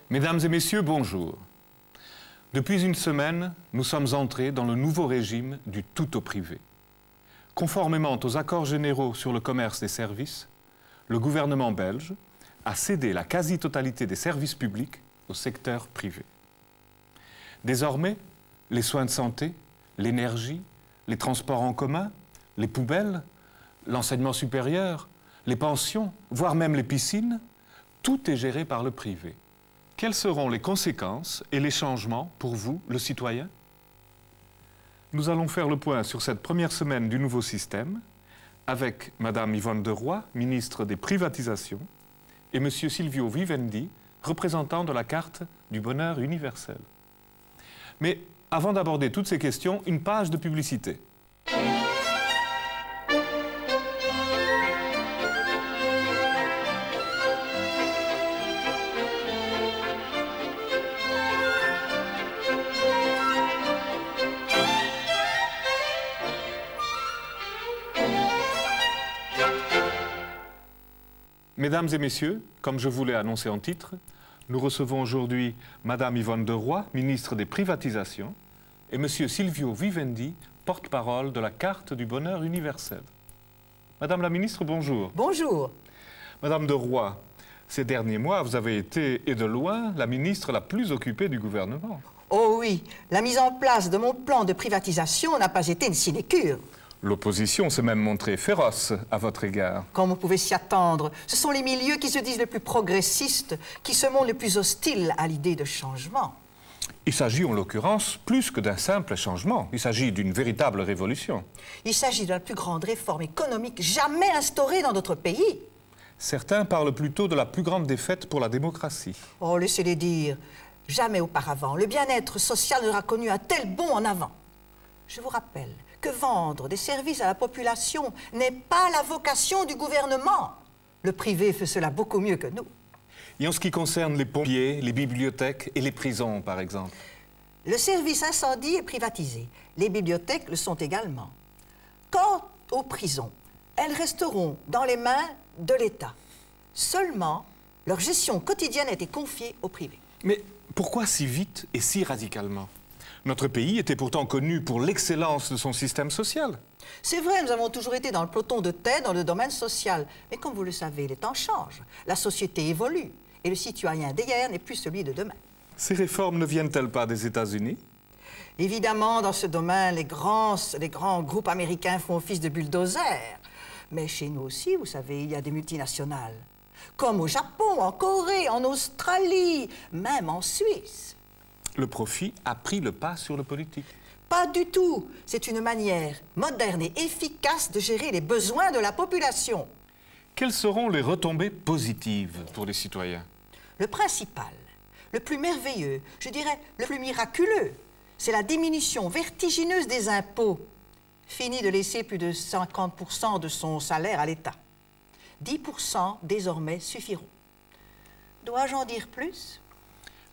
Mesdames et messieurs, bonjour. Depuis une semaine, nous sommes entrés dans le nouveau régime du tout au privé. Conformément aux accords généraux sur le commerce des services, le gouvernement belge a cédé la quasi-totalité des services publics au secteur privé. Désormais, les soins de santé, l'énergie, les transports en commun, les poubelles, l'enseignement supérieur, les pensions, voire même les piscines, tout est géré par le privé. Quelles seront les conséquences et les changements pour vous, le citoyen? Nous allons faire le point sur cette première semaine du nouveau système avec Madame Yvonne de Roy, ministre des Privatisations, et Monsieur Silvio Vivendi, représentant de la Carte du Bonheur Universel. Mais avant d'aborder toutes ces questions, une page de publicité. Mesdames et messieurs, comme je vous l'ai annoncé en titre, nous recevons aujourd'hui Madame Yvonne de Roy, ministre des Privatisations, et Monsieur Silvio Vivendi, porte-parole de la Carte du Bonheur Universel. Madame la ministre, bonjour. Bonjour. Madame de Roy, ces derniers mois, vous avez été, et de loin, la ministre la plus occupée du gouvernement. Oh oui, la mise en place de mon plan de privatisation n'a pas été une sinécure. L'opposition s'est même montrée féroce à votre égard. Comme on pouvait s'y attendre, ce sont les milieux qui se disent les plus progressistes, qui se montrent les plus hostiles à l'idée de changement. Il s'agit en l'occurrence plus que d'un simple changement. Il s'agit d'une véritable révolution. Il s'agit de la plus grande réforme économique jamais instaurée dans notre pays. Certains parlent plutôt de la plus grande défaite pour la démocratie. Oh, laissez-les dire. Jamais auparavant, le bien-être social n'aura connu un tel bond en avant. Je vous rappelle que vendre des services à la population n'est pas la vocation du gouvernement. Le privé fait cela beaucoup mieux que nous. Et en ce qui concerne les pompiers, les bibliothèques et les prisons, par exemple? Le service incendie est privatisé. Les bibliothèques le sont également. Quant aux prisons, elles resteront dans les mains de l'État. Seulement, leur gestion quotidienne a été confiée au privé. Mais pourquoi si vite et si radicalement? Notre pays était pourtant connu pour l'excellence de son système social. C'est vrai, nous avons toujours été dans le peloton de tête dans le domaine social. Mais comme vous le savez, les temps changent. La société évolue. Et le citoyen d'hier n'est plus celui de demain. Ces réformes ne viennent-elles pas des États-Unis? Évidemment, dans ce domaine, les grands groupes américains font office de bulldozer. Mais chez nous aussi, vous savez, il y a des multinationales. Comme au Japon, en Corée, en Australie, même en Suisse. Le profit a pris le pas sur le politique. Pas du tout. C'est une manière moderne et efficace de gérer les besoins de la population. Quelles seront les retombées positives pour les citoyens? Le principal, le plus merveilleux, je dirais le plus miraculeux, c'est la diminution vertigineuse des impôts. Fini de laisser plus de 50% de son salaire à l'État. 10% désormais suffiront. Dois-je en dire plus?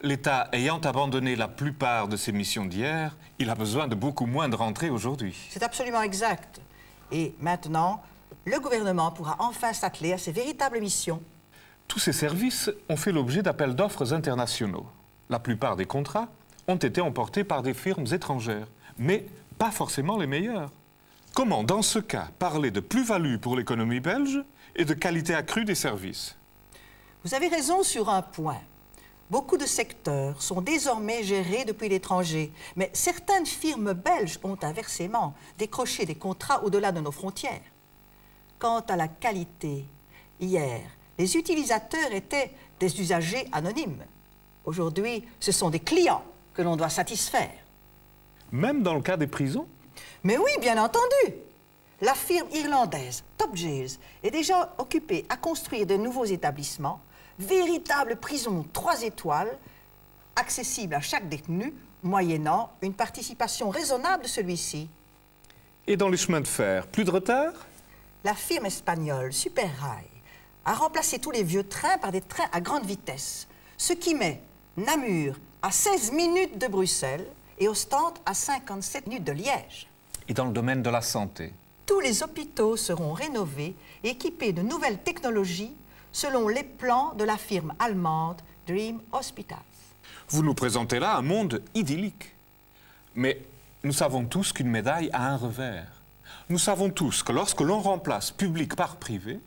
L'État ayant abandonné la plupart de ses missions d'hier, il a besoin de beaucoup moins de rentrées aujourd'hui. C'est absolument exact. Et maintenant, le gouvernement pourra enfin s'atteler à ses véritables missions. Tous ces services ont fait l'objet d'appels d'offres internationaux. La plupart des contrats ont été emportés par des firmes étrangères, mais pas forcément les meilleures. Comment, dans ce cas, parler de plus-value pour l'économie belge et de qualité accrue des services? Vous avez raison sur un point. Beaucoup de secteurs sont désormais gérés depuis l'étranger, mais certaines firmes belges ont inversement décroché des contrats au-delà de nos frontières. Quant à la qualité, hier, les utilisateurs étaient des usagers anonymes. Aujourd'hui, ce sont des clients que l'on doit satisfaire. Même dans le cas des prisons? Mais oui, bien entendu. La firme irlandaise Top Jails est déjà occupée à construire de nouveaux établissements, véritables prisons 3 étoiles, accessibles à chaque détenu, moyennant une participation raisonnable de celui-ci. Et dans les chemins de fer, plus de retard? La firme espagnole Superrail a remplacé tous les vieux trains par des trains à grande vitesse, ce qui met Namur à 16 minutes de Bruxelles et Ostende à 57 minutes de Liège. Et dans le domaine de la santé? Tous les hôpitaux seront rénovés et équipés de nouvelles technologies selon les plans de la firme allemande Dream Hospitals. Vous nous présentez là un monde idyllique. Mais nous savons tous qu'une médaille a un revers. Nous savons tous que lorsque l'on remplace public par privé,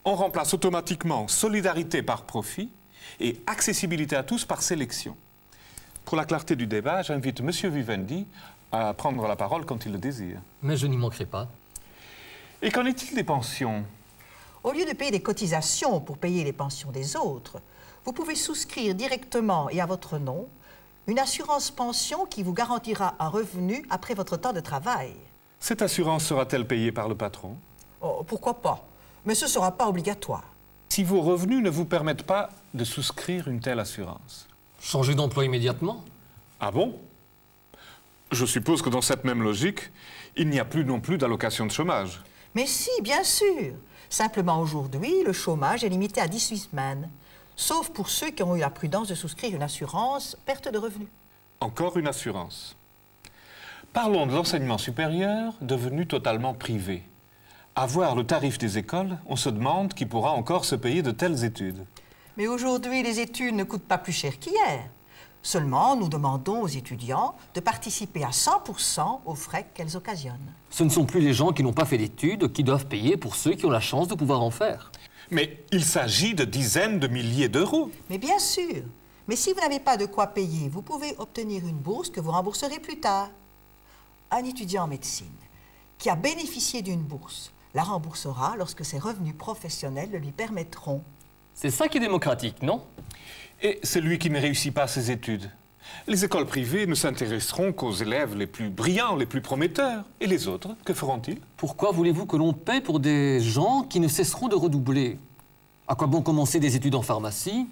on remplace automatiquement solidarité par profit et accessibilité à tous par sélection. Pour la clarté du débat, j'invite M. Vivendi à prendre la parole quand il le désire. Mais je n'y manquerai pas. Et qu'en est-il des pensions? Au lieu de payer des cotisations pour payer les pensions des autres, vous pouvez souscrire directement et à votre nom une assurance pension qui vous garantira un revenu après votre temps de travail. Cette assurance sera-t-elle payée par le patron? Oh, pourquoi pas? Mais ce ne sera pas obligatoire. Si vos revenus ne vous permettent pas de souscrire une telle assurance. Changer d'emploi immédiatement? Ah bon? Je suppose que dans cette même logique, il n'y a plus non plus d'allocation de chômage. Mais si, bien sûr. Simplement aujourd'hui, le chômage est limité à 18 semaines. Sauf pour ceux qui ont eu la prudence de souscrire une assurance perte de revenus. Encore une assurance. Parlons de l'enseignement supérieur devenu totalement privé. À voir le tarif des écoles, on se demande qui pourra encore se payer de telles études. Mais aujourd'hui, les études ne coûtent pas plus cher qu'hier. Seulement, nous demandons aux étudiants de participer à 100% aux frais qu'elles occasionnent. Ce ne sont plus les gens qui n'ont pas fait d'études qui doivent payer pour ceux qui ont la chance de pouvoir en faire. Mais il s'agit de dizaines de milliers d'euros. Mais bien sûr. Mais si vous n'avez pas de quoi payer, vous pouvez obtenir une bourse que vous rembourserez plus tard. Un étudiant en médecine qui a bénéficié d'une bourse la remboursera lorsque ses revenus professionnels le lui permettront. C'est ça qui est démocratique, non? Et celui qui ne réussit pas ses études? Les écoles privées ne s'intéresseront qu'aux élèves les plus brillants, les plus prometteurs. Et les autres, que feront-ils? Pourquoi voulez-vous que l'on paie pour des gens qui ne cesseront de redoubler? À quoi bon commencer des études en pharmacie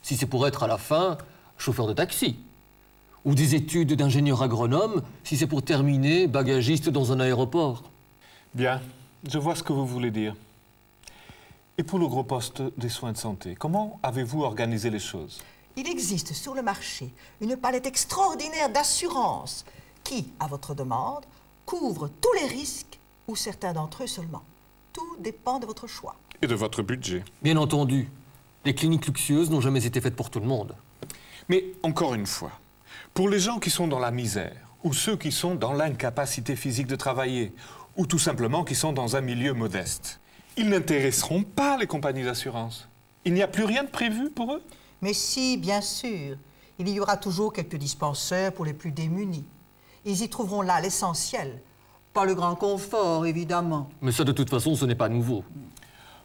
si c'est pour être à la fin chauffeur de taxi? Ou des études d'ingénieur agronome si c'est pour terminer bagagiste dans un aéroport? Bien, je vois ce que vous voulez dire. Et pour le gros poste des soins de santé, comment avez-vous organisé les choses? Il existe sur le marché une palette extraordinaire d'assurances qui, à votre demande, couvre tous les risques ou certains d'entre eux seulement. Tout dépend de votre choix. Et de votre budget. Bien entendu, les cliniques luxueuses n'ont jamais été faites pour tout le monde. Mais encore une fois, pour les gens qui sont dans la misère, ou ceux qui sont dans l'incapacité physique de travailler, ou tout simplement qui sont dans un milieu modeste, ils n'intéresseront pas les compagnies d'assurance. Il n'y a plus rien de prévu pour eux? Mais si, bien sûr, il y aura toujours quelques dispensaires pour les plus démunis. Ils y trouveront là l'essentiel. Pas le grand confort, évidemment. Mais ça, de toute façon, ce n'est pas nouveau.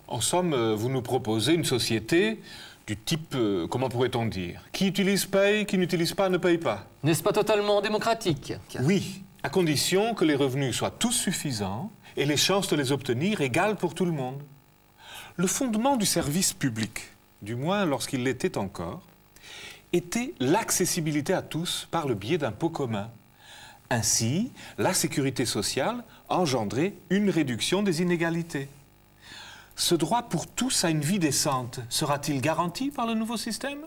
En somme, vous nous proposez une société du type, comment pourrait-on dire, qui utilise paye, qui n'utilise pas ne paye pas. N'est-ce pas totalement démocratique? Oui, à condition que les revenus soient tous suffisants et les chances de les obtenir égales pour tout le monde. Le fondement du service public, du moins lorsqu'il l'était encore, était l'accessibilité à tous par le biais d'impôts communs. Ainsi, la sécurité sociale engendrait une réduction des inégalités. Ce droit pour tous à une vie décente sera-t-il garanti par le nouveau système?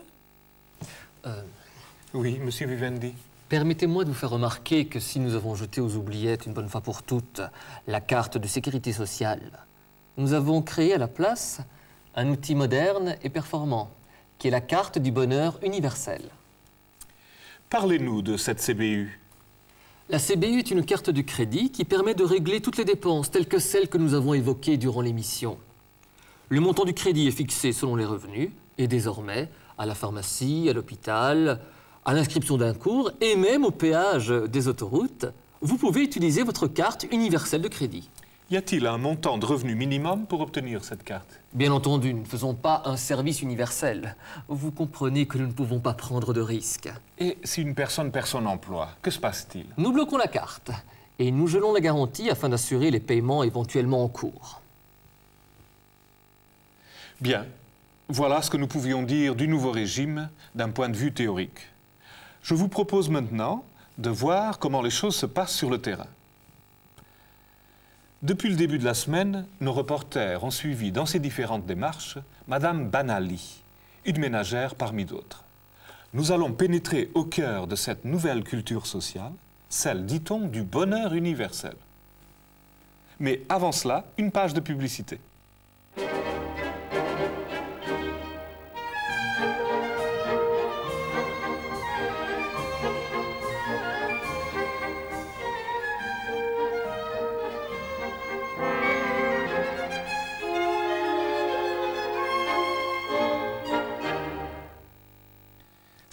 Oui, monsieur Vivendi. Permettez-moi de vous faire remarquer que si nous avons jeté aux oubliettes une bonne fois pour toutes la carte de sécurité sociale, nous avons créé à la place un outil moderne et performant, qui est la carte du bonheur universel. Parlez-nous de cette CBU. La CBU est une carte de crédit qui permet de régler toutes les dépenses, telles que celles que nous avons évoquées durant l'émission. Le montant du crédit est fixé selon les revenus, et désormais, à la pharmacie, à l'hôpital, à l'inscription d'un cours, et même au péage des autoroutes, vous pouvez utiliser votre carte universelle de crédit. Y a-t-il un montant de revenu minimum pour obtenir cette carte? Bien entendu, nous ne faisons pas un service universel. Vous comprenez que nous ne pouvons pas prendre de risques. Et si une personne perd son emploi, que se passe-t-il? Nous bloquons la carte et nous gelons la garantie afin d'assurer les paiements éventuellement en cours. Bien, voilà ce que nous pouvions dire du nouveau régime d'un point de vue théorique. Je vous propose maintenant de voir comment les choses se passent sur le terrain. Depuis le début de la semaine, nos reporters ont suivi dans ces différentes démarches Madame Banali, une ménagère parmi d'autres. Nous allons pénétrer au cœur de cette nouvelle culture sociale, celle, dit-on, du bonheur universel. Mais avant cela, une page de publicité.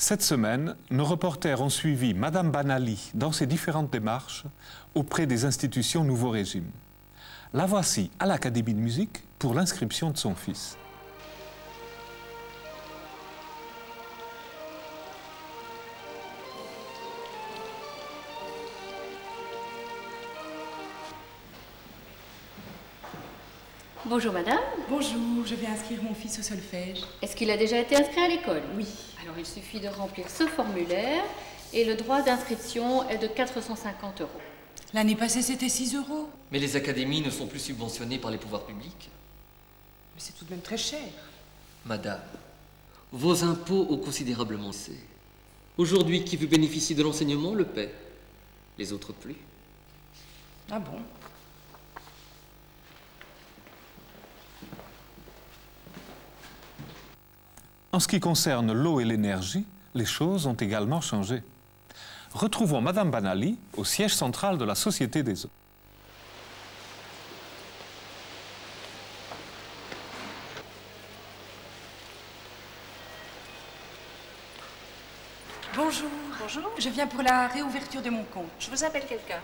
Cette semaine, nos reporters ont suivi Madame Banali dans ses différentes démarches auprès des institutions Nouveau Régime. La voici à l'Académie de musique pour l'inscription de son fils. Bonjour madame. Bonjour, je vais inscrire mon fils au solfège. Est-ce qu'il a déjà été inscrit à l'école? Oui. Alors il suffit de remplir ce formulaire et le droit d'inscription est de 450 €. L'année passée, c'était 6 €. Mais les académies ne sont plus subventionnées par les pouvoirs publics. Mais c'est tout de même très cher. Madame, vos impôts ont considérablement baissé. Aujourd'hui, qui veut bénéficier de l'enseignement le paie. Les autres plus. Ah bon? En ce qui concerne l'eau et l'énergie, les choses ont également changé. Retrouvons Madame Banali au siège central de la Société des eaux. Bonjour. Bonjour, Je viens pour la réouverture de mon compte. je vous appelle quelqu'un.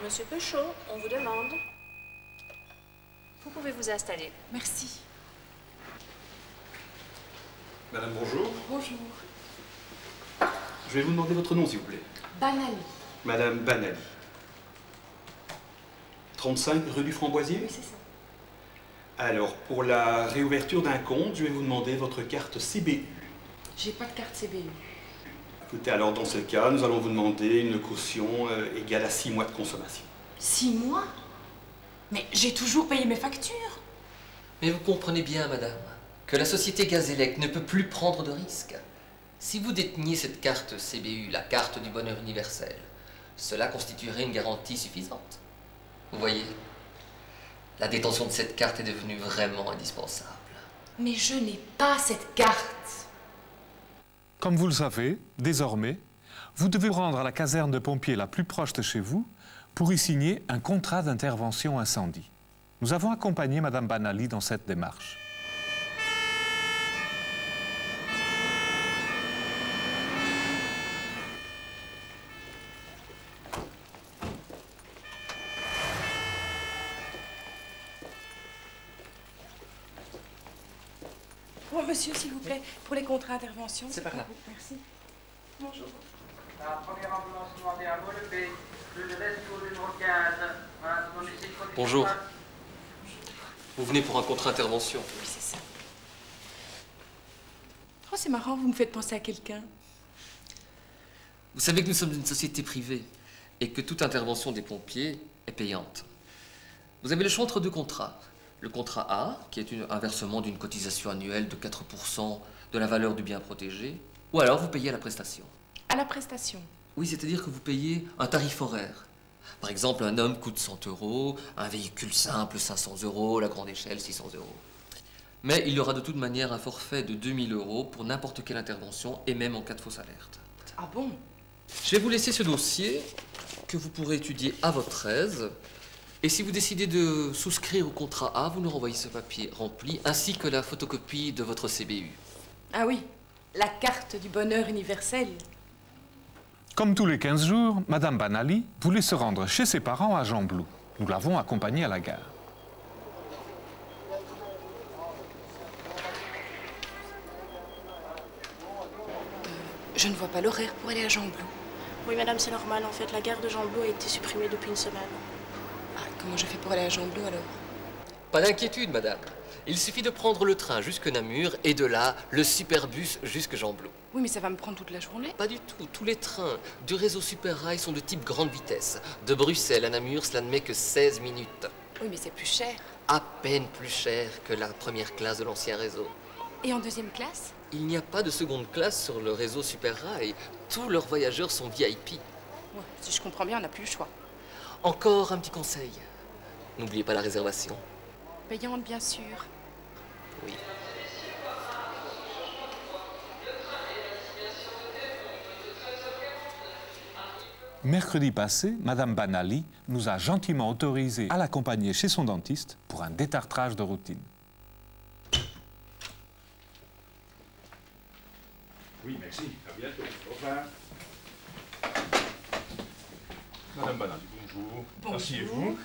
Monsieur Peuchot, on vous demande. Vous pouvez vous installer. Merci. Madame, bonjour. Bonjour. Je vais vous demander votre nom, s'il vous plaît. Banali. Madame Banali. 35 rue du Framboisier? Oui, c'est ça. Alors, pour la réouverture d'un compte, je vais vous demander votre carte CBU. J'ai pas de carte CBU. Écoutez, alors dans ce cas, nous allons vous demander une caution égale à 6 mois de consommation. 6 mois? Mais j'ai toujours payé mes factures. Mais vous comprenez bien, madame, que la société Gazélec ne peut plus prendre de risques. Si vous déteniez cette carte CBU, la carte du bonheur universel, cela constituerait une garantie suffisante. Vous voyez, la détention de cette carte est devenue vraiment indispensable. Mais je n'ai pas cette carte. Comme vous le savez, désormais, vous devez vous rendre à la caserne de pompiers la plus proche de chez vous pour y signer un contrat d'intervention incendie. Nous avons accompagné Madame Banali dans cette démarche. Bon, monsieur, s'il vous plaît, pour les contrats d'intervention. C'est par là. Merci. Bonjour. La première ambulance demandée à Molevé, rue de l'Estour numéro 15. Voilà, mon ici, Bonjour. Vous venez pour un contrat d'intervention. Oui, c'est ça. Oh, c'est marrant, vous me faites penser à quelqu'un. Vous savez que nous sommes une société privée et que toute intervention des pompiers est payante. Vous avez le choix entre deux contrats. Le contrat A, qui est un versement d'une cotisation annuelle de 4% de la valeur du bien protégé, ou alors vous payez à la prestation. À la prestation. Oui, c'est-à-dire que vous payez un tarif horaire. Par exemple, un homme coûte 100 €, un véhicule simple 500 €, la grande échelle 600 €. Mais il y aura de toute manière un forfait de 2000 € pour n'importe quelle intervention et même en cas de fausse alerte. Ah bon? Je vais vous laisser ce dossier que vous pourrez étudier à votre aise. Et si vous décidez de souscrire au contrat A, vous nous renvoyez ce papier rempli ainsi que la photocopie de votre CBU. Ah oui, la carte du bonheur universel. Comme tous les 15 jours, Madame Banali voulait se rendre chez ses parents à Jean-Blou. Nous l'avons accompagnée à la gare. Je ne vois pas l'horaire pour aller à Jean-Blou. Oui, madame, c'est normal. En fait, la gare de Jean-Blou a été supprimée depuis une semaine. Ah, comment je fais pour aller à Jean-Blou alors? Pas d'inquiétude, madame. Il suffit de prendre le train jusque Namur et de là, le superbus jusque Jean-Blou. Oui, mais ça va me prendre toute la journée. Pas du tout. Tous les trains du réseau Superrail sont de type grande vitesse. De Bruxelles à Namur, cela ne met que 16 minutes. Oui, mais c'est plus cher. À peine plus cher que la première classe de l'ancien réseau. Et en deuxième classe? Il n'y a pas de seconde classe sur le réseau Superrail. Tous leurs voyageurs sont VIP. Ouais, si je comprends bien, on n'a plus le choix. Encore un petit conseil. N'oubliez pas la réservation. Payante, bien sûr. Oui. Mercredi passé, Madame Banali nous a gentiment autorisé à l'accompagner chez son dentiste pour un détartrage de routine. Oui, merci. À bientôt. Au revoir. Madame Banali, bonjour. Bonjour. Asseyez-vous.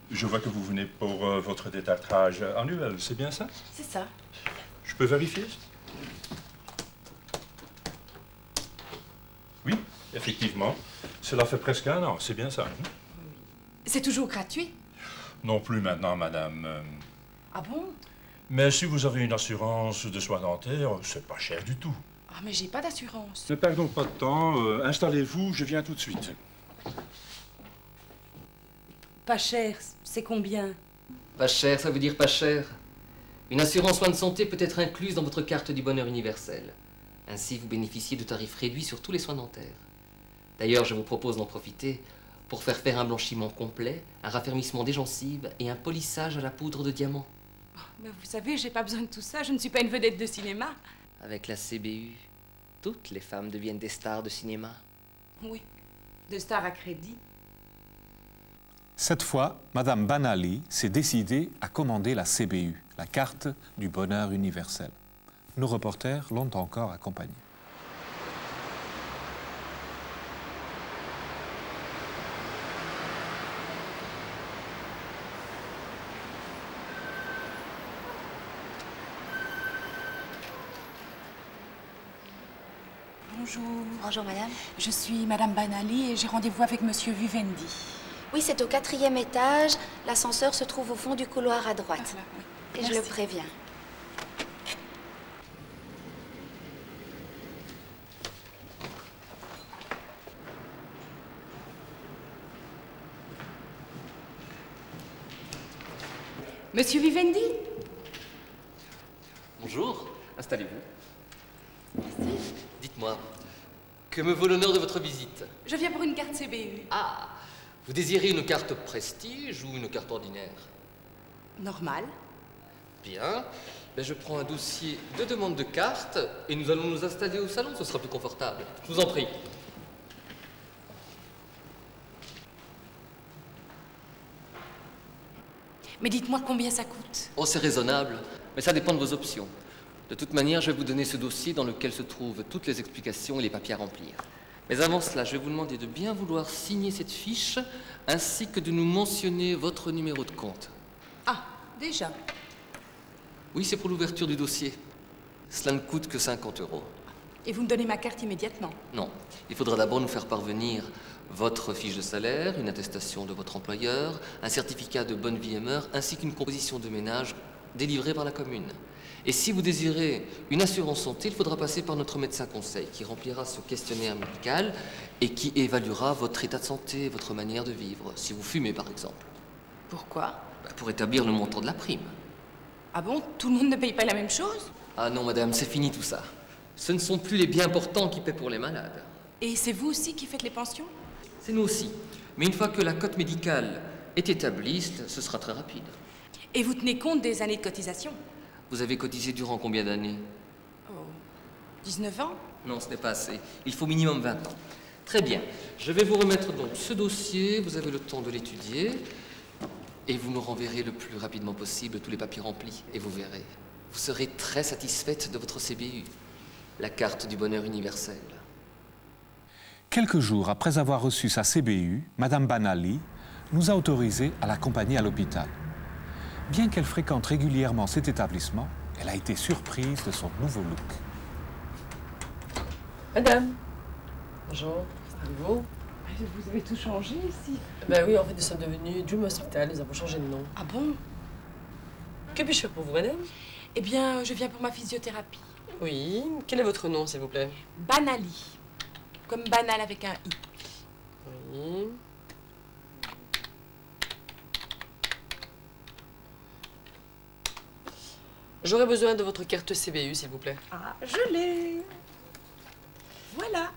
Je vois que vous venez pour votre détartrage annuel, c'est bien ça? C'est ça. Je peux vérifier? Oui, effectivement. Cela fait presque un an, c'est bien ça. Hein? C'est toujours gratuit. Non plus maintenant, madame. Ah bon? Mais si vous avez une assurance de soins dentaires, c'est pas cher du tout. Ah, mais j'ai pas d'assurance. Ne perdons pas de temps. Installez-vous, je viens tout de suite. Pas cher, c'est combien? Pas cher, ça veut dire pas cher. Une assurance soins de santé peut être incluse dans votre carte du bonheur universel. Ainsi, vous bénéficiez de tarifs réduits sur tous les soins dentaires. D'ailleurs, je vous propose d'en profiter pour faire un blanchiment complet, un raffermissement des gencives et un polissage à la poudre de diamant. Oh, mais vous savez, j'ai pas besoin de tout ça. Je ne suis pas une vedette de cinéma. Avec la CBU, toutes les femmes deviennent des stars de cinéma. Oui, de star à crédit. Cette fois, Madame Banali s'est décidée à commander la CBU, la carte du bonheur universel. Nos reporters l'ont encore accompagnée. Bonjour. Bonjour madame. Je suis Madame Banali et j'ai rendez-vous avec Monsieur Vivendi. Oui, c'est au 4e étage. L'ascenseur se trouve au fond du couloir à droite. Voilà, oui. Et je le préviens. Monsieur Vivendi? Bonjour, installez-vous. Dites-moi, que me vaut l'honneur de votre visite? Je viens pour une carte CBU. Ah, vous désirez une carte prestige ou une carte ordinaire? Normal. Bien, ben je prends un dossier de demande de carte et nous allons nous installer au salon, ce sera plus confortable. Je vous en prie. Mais dites-moi combien ça coûte. Oh, c'est raisonnable, mais ça dépend de vos options. De toute manière, je vais vous donner ce dossier dans lequel se trouvent toutes les explications et les papiers à remplir. Mais avant cela, je vais vous demander de bien vouloir signer cette fiche, ainsi que de nous mentionner votre numéro de compte. Ah, déjà. Oui, c'est pour l'ouverture du dossier. Cela ne coûte que 50 €. Et vous me donnez ma carte immédiatement? Non, il faudra d'abord nous faire parvenir votre fiche de salaire, une attestation de votre employeur, un certificat de bonne vie et mœurs, ainsi qu'une composition de ménage délivrée par la commune. Et si vous désirez une assurance santé, il faudra passer par notre médecin conseil qui remplira ce questionnaire médical et qui évaluera votre état de santé et votre manière de vivre, si vous fumez par exemple. Pourquoi? Pour établir le montant de la prime. Ah bon? Tout le monde ne paye pas la même chose? Ah non madame, c'est fini tout ça. Ce ne sont plus les biens portants qui paient pour les malades. Et c'est vous aussi qui faites les pensions? C'est nous aussi. Mais une fois que la cote médicale est établie, ce sera très rapide. Et vous tenez compte des années de cotisation? Vous avez cotisé durant combien d'années? Oh, 19 ans? Non, ce n'est pas assez. Il faut minimum 20 ans. Très bien. Je vais vous remettre donc ce dossier. Vous avez le temps de l'étudier. Et vous me renverrez le plus rapidement possible tous les papiers remplis. Et vous verrez. Vous serez très satisfaite de votre CBU. La carte du bonheur universel. Quelques jours après avoir reçu sa CBU, Madame Banali nous a autorisés à l'accompagner à l'hôpital. Bien qu'elle fréquente régulièrement cet établissement, elle a été surprise de son nouveau look. Madame. Bonjour, c'est nouveau. Vous avez tout changé ici? Ben oui, en fait, nous sommes devenus Dream Hospital, nous avons changé de nom. Ah bon? Que puis-je faire pour vous, madame? Eh bien, je viens pour ma physiothérapie. Oui, quel est votre nom, s'il vous plaît? Banali. Comme banal avec un i. Oui. J'aurais besoin de votre carte CBU, s'il vous plaît. Ah, je l'ai. Voilà.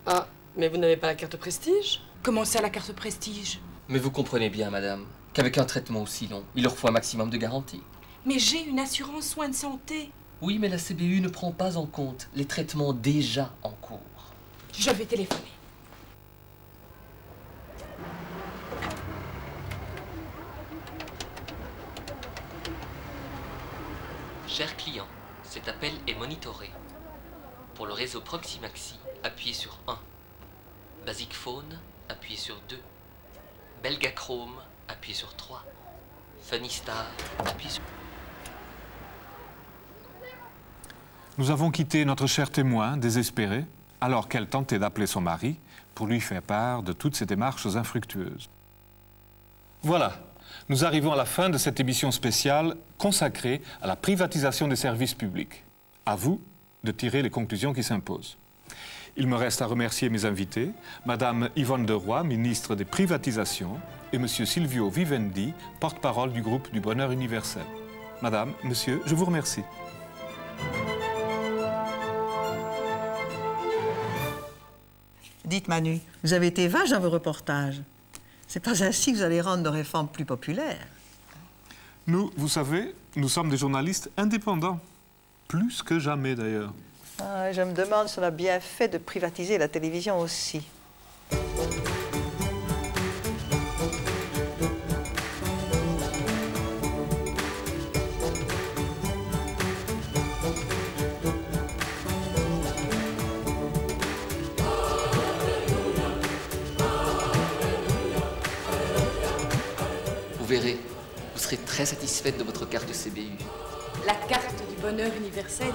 Ah, mais vous n'avez pas la carte Prestige? Comment ça, la carte Prestige? Mais vous comprenez bien, madame, qu'avec un traitement aussi long, il leur faut un maximum de garantie. Mais j'ai une assurance soins de santé. Oui, mais la CBU ne prend pas en compte les traitements déjà en cours. Je vais téléphoner. Cher client, cet appel est monitoré. Pour le réseau Proximaxi, appuyez sur 1. Basic Phone, appuyez sur 2. Belgachrome, appuyez sur 3. Funny Star, appuyez sur... Nous avons quitté notre cher témoin, désespéré, alors qu'elle tentait d'appeler son mari pour lui faire part de toutes ces démarches infructueuses. Voilà, nous arrivons à la fin de cette émission spéciale consacrée à la privatisation des services publics. À vous de tirer les conclusions qui s'imposent. Il me reste à remercier mes invités, Madame Yvonne de Roy, ministre des Privatisations, et Monsieur Silvio Vivendi, porte-parole du groupe du Bonheur Universel. Madame, Monsieur, je vous remercie. Dites Manu, vous avez été vache dans vos reportages. C'est pas ainsi que vous allez rendre nos réformes plus populaires. Nous, vous savez, nous sommes des journalistes indépendants. Plus que jamais, d'ailleurs. Ah, je me demande si on a bien fait de privatiser la télévision aussi. Vous verrez, vous serez très satisfaite de votre carte CBU. La carte du bonheur universel.